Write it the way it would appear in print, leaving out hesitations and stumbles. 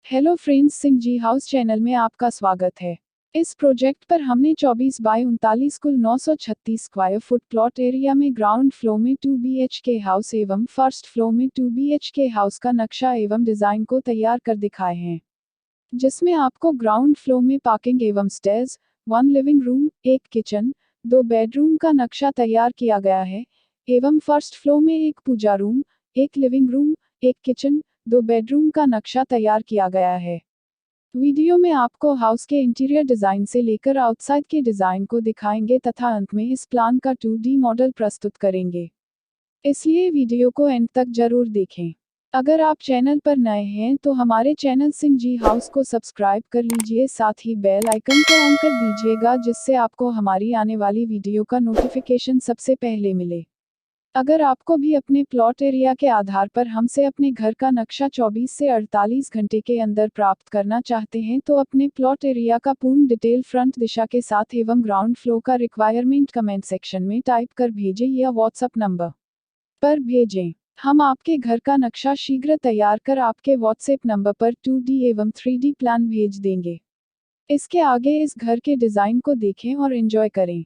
Hello friends, Singh ji house channel में आपका स्वागत है। इस प्रोजेक्ट पर हमने 24 बाय 39 कुल 936 स्क्वायर फुट प्लॉट एरिया में ग्राउंड फ्लोर में 2 BHK हाउस एवं फर्स्ट फ्लोर में 2 BHK हाउस का नक्शा एवं डिज़ाइन को तैयार कर दिखाए हैं, जिसमें आपको ग्राउंड फ्लोर में पार्किंग एवं stairs, 1 living room, 1 kitchen, 2 bedroom का नक्शा तैयार किया गया है एवं फर्स्ट फ्लोर में 1 puja room, 1 living room, 1 kitchen, 2 bedroom का नक्शा तैयार किया गया है। वीडियो में आपको हाउस के इंटीरियर डिज़ाइन से लेकर आउटसाइड के डिज़ाइन को दिखाएंगे तथा अंत में इस प्लान का 2D मॉडल प्रस्तुत करेंगे, इसलिए वीडियो को एंड तक जरूर देखें। अगर आप चैनल पर नए हैं तो हमारे चैनल सिंह जी हाउस को सब्सक्राइब कर लीजिए, साथ ही बेल आइकन को ऑन कर दीजिएगा जिससे आपको हमारी आने वाली वीडियो का नोटिफिकेशन सबसे पहले मिले। अगर आपको भी अपने प्लॉट एरिया के आधार पर हमसे अपने घर का नक्शा 24 से 48 घंटे के अंदर प्राप्त करना चाहते हैं तो अपने प्लॉट एरिया का पूर्ण डिटेल फ्रंट दिशा के साथ एवं ग्राउंड फ्लोर का रिक्वायरमेंट कमेंट सेक्शन में टाइप कर भेजें या व्हाट्सएप नंबर पर भेजें। हम आपके घर का नक्शा शीघ्र तैयार कर आपके व्हाट्सएप नंबर पर 2D एवं 3D प्लान भेज देंगे। इसके आगे इस घर के डिज़ाइन को देखें और एंजॉय करें।